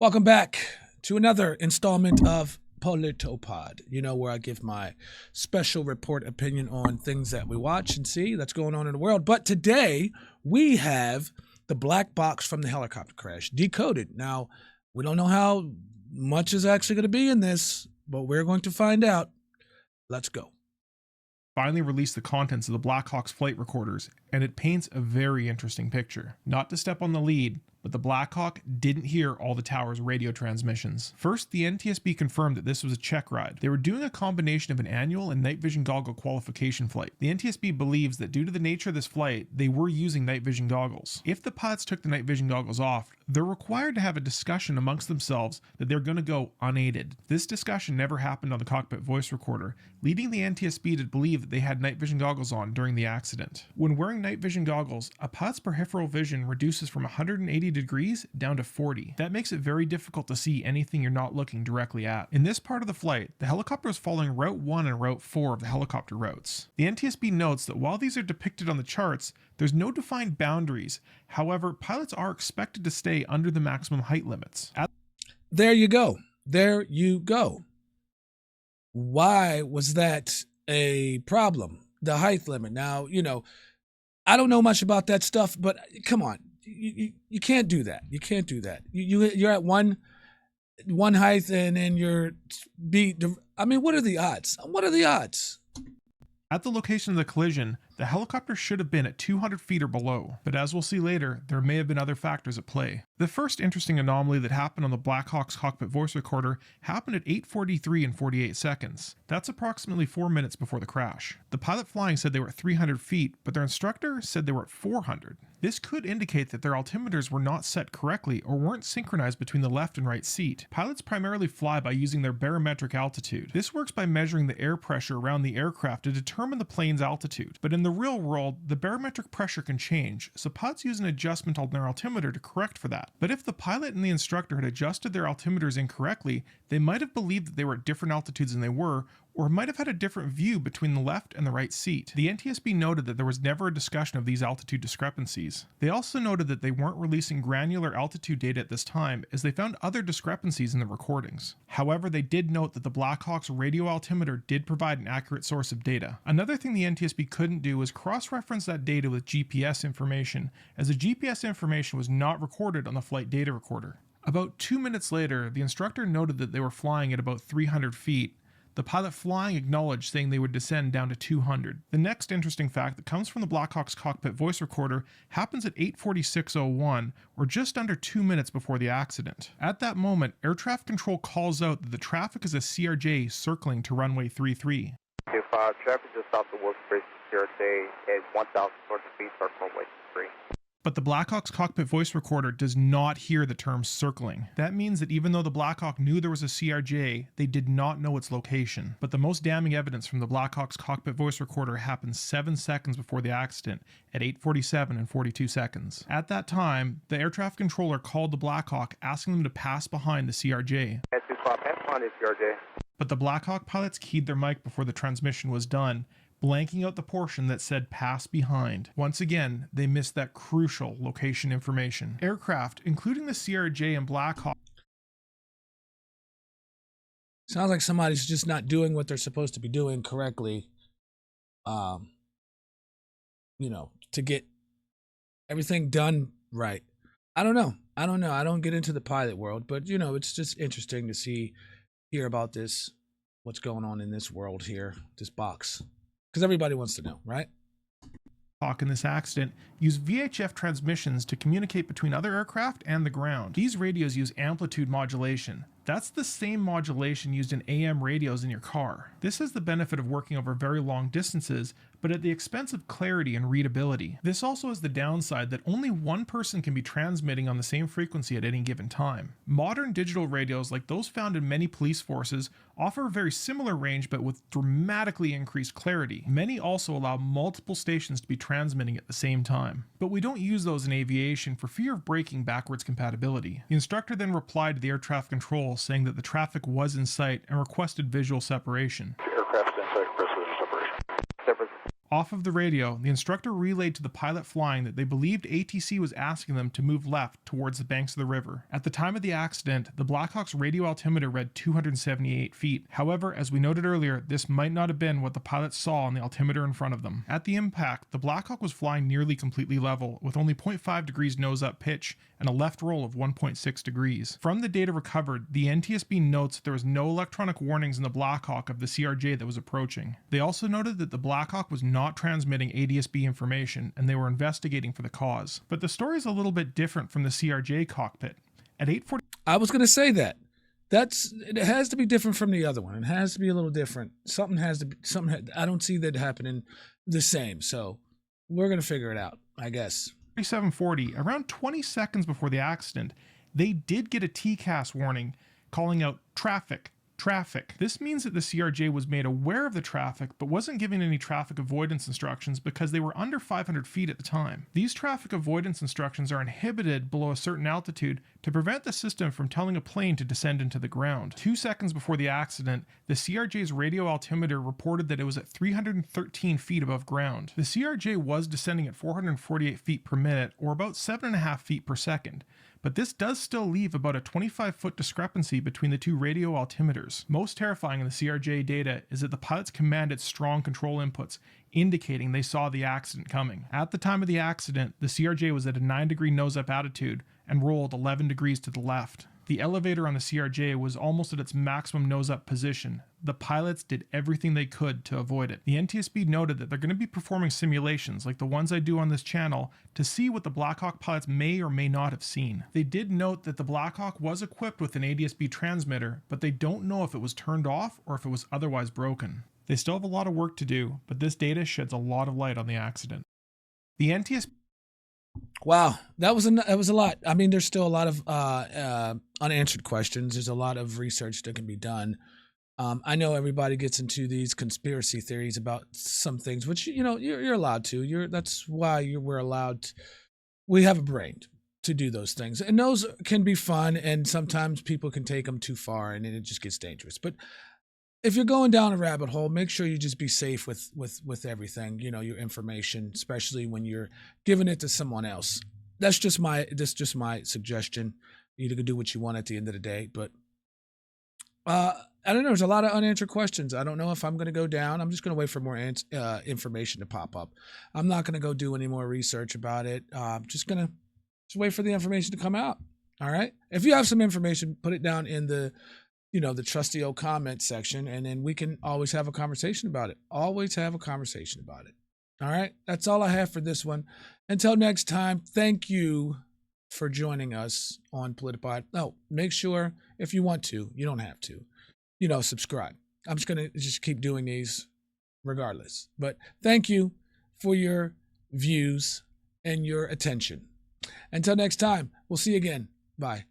Welcome back to another installment of Politapod, where I give my special report opinion on things that we watch and see that's going on in the world. But today we have the black box from the helicopter crash decoded. Now, we don't know how much is actually going to be in this, but we're going to find out. Let's go. Finally released the contents of the Blackhawk's flight recorders, and it paints a very interesting picture. Not to step on the lead, but the Blackhawk didn't hear all the tower's radio transmissions. First, the NTSB confirmed that this was a check ride. They were doing a combination of an annual and night vision goggle qualification flight. The NTSB believes that due to the nature of this flight, they were using night vision goggles. If the pilots took the night vision goggles off, they're required to have a discussion amongst themselves that they're going to go unaided. This discussion never happened on the cockpit voice recorder, leading the NTSB to believe that they had night vision goggles on during the accident. When wearing night vision goggles, a pilot's peripheral vision reduces from 180 degrees down to 40. That makes it very difficult to see anything you're not looking directly at. In this part of the flight, the helicopter was following Route 1 and Route 4 of the helicopter routes. The NTSB notes that while these are depicted on the charts, there's no defined boundaries. However, pilots are expected to stay under the maximum height limits. There you go. There you go. Why was that a problem? The height limit. Now, I don't know much about that stuff, but come on. You can't do that. You can't do that. You're at one height and then you're what are the odds? What are the odds? At the location of the collision, the helicopter should have been at 200 feet or below, but as we'll see later, there may have been other factors at play. The first interesting anomaly that happened on the Blackhawk's cockpit voice recorder happened at 8:43 and 48 seconds. That's approximately 4 minutes before the crash. The pilot flying said they were at 300 feet, but their instructor said they were at 400. This could indicate that their altimeters were not set correctly or weren't synchronized between the left and right seat. Pilots primarily fly by using their barometric altitude. This works by measuring the air pressure around the aircraft to determine the plane's altitude. But in the real world, the barometric pressure can change, so pilots use an adjustment on their altimeter to correct for that. But if the pilot and the instructor had adjusted their altimeters incorrectly, they might have believed that they were at different altitudes than they were, or might have had a different view between the left and the right seat. The NTSB noted that there was never a discussion of these altitude discrepancies. They also noted that they weren't releasing granular altitude data at this time, as they found other discrepancies in the recordings. However, they did note that the Blackhawk's radio altimeter did provide an accurate source of data. Another thing the NTSB couldn't do was cross-reference that data with GPS information, as the GPS information was not recorded on the flight data recorder. About 2 minutes later, the instructor noted that they were flying at about 300 feet. The pilot flying acknowledged, saying they would descend down to 200. The next interesting fact that comes from the Blackhawk's cockpit voice recorder happens at 8:46:01, or just under 2 minutes before the accident. At that moment, air traffic control calls out that the traffic is a CRJ circling to runway 33. If traffic just off the workspace CRJ at 1,200 feet, start runway 3. But the Blackhawk's cockpit voice recorder does not hear the term circling. That means that even though the Blackhawk knew there was a CRJ, they did not know its location. But the most damning evidence from the Blackhawk's cockpit voice recorder happened 7 seconds before the accident, at 8:47 and 42 seconds. At that time, the air traffic controller called the Blackhawk, asking them to pass behind the CRJ. Pass behind the CRJ. But the Blackhawk pilots keyed their mic before the transmission was done, blanking out the portion that said pass behind. Once again, they missed that crucial location information. Aircraft, including the CRJ and Blackhawk. Sounds like somebody's just not doing what they're supposed to be doing correctly. To get everything done right. I don't know. I don't get into the pilot world, but it's just interesting to hear about this, what's going on in this world here, this box. Because everybody wants to know, right? In this accident use VHF transmissions to communicate between other aircraft and the ground. These radios use amplitude modulation. That's the same modulation used in AM radios in your car. This has the benefit of working over very long distances, but at the expense of clarity and readability. This also has the downside that only one person can be transmitting on the same frequency at any given time. Modern digital radios, like those found in many police forces, offer a very similar range but with dramatically increased clarity. Many also allow multiple stations to be transmitting at the same time. But we don't use those in aviation for fear of breaking backwards compatibility. The instructor then replied to the air traffic control saying that the traffic was in sight and requested visual separation. Aircraft's in sight, press visual separation. Off of the radio, the instructor relayed to the pilot flying that they believed ATC was asking them to move left towards the banks of the river. At the time of the accident, the Blackhawk's radio altimeter read 278 feet. However, as we noted earlier, this might not have been what the pilots saw on the altimeter in front of them. At the impact, the Blackhawk was flying nearly completely level, with only 0.5 degrees nose-up pitch and a left roll of 1.6 degrees. From the data recovered, the NTSB notes that there was no electronic warnings in the Blackhawk of the CRJ that was approaching. They also noted that the Blackhawk was not transmitting ADSB information, and they were investigating for the cause. But the story is a little bit different from the CRJ cockpit. At 8:40, I was going to say that. It has to be different from the other one. It has to be a little different. I don't see that happening the same. So we're going to figure it out, I guess. 7:40, around 20 seconds before the accident, they did get a TCAS warning calling out traffic. This means that the CRJ was made aware of the traffic but wasn't given any traffic avoidance instructions because they were under 500 feet at the time. These traffic avoidance instructions are inhibited below a certain altitude to prevent the system from telling a plane to descend into the ground. 2 seconds before the accident, the CRJ's radio altimeter reported that it was at 313 feet above ground. The CRJ was descending at 448 feet per minute, or about 7.5 feet per second. But this does still leave about a 25-foot discrepancy between the two radio altimeters. Most terrifying in the CRJ data is that the pilots commanded strong control inputs, indicating they saw the accident coming. At the time of the accident, the CRJ was at a 9-degree nose-up attitude and rolled 11 degrees to the left. The elevator on the CRJ was almost at its maximum nose-up position. The pilots did everything they could to avoid it. The NTSB noted that they're going to be performing simulations like the ones I do on this channel to see what the Blackhawk pilots may or may not have seen. They did note that the Blackhawk was equipped with an ADSB transmitter, but they don't know if it was turned off or if it was otherwise broken. They still have a lot of work to do, but this data sheds a lot of light on the accident. The NTSB Wow, that was a lot. I mean, there's still a lot of unanswered questions. There's a lot of research that can be done. I know everybody gets into these conspiracy theories about some things, which you're allowed to. That's why we're allowed. We have a brain to do those things, and those can be fun. And sometimes people can take them too far, and then it just gets dangerous. But if you're going down a rabbit hole, make sure you just be safe with everything, your information, especially when you're giving it to someone else. That's just my suggestion. You can do what you want at the end of the day, but I don't know. There's a lot of unanswered questions. I don't know if I'm going to go down. I'm just going to wait for more information to pop up. I'm not going to go do any more research about it. I'm just going to wait for the information to come out. All right. If you have some information, put it down in the trusty old comment section, and then we can always have a conversation about it. Always have a conversation about it. All right. That's all I have for this one. Until next time, thank you for joining us on Politapod. Oh, make sure if you want to, you don't have to, subscribe. I'm just going to keep doing these regardless. But thank you for your views and your attention. Until next time, we'll see you again. Bye.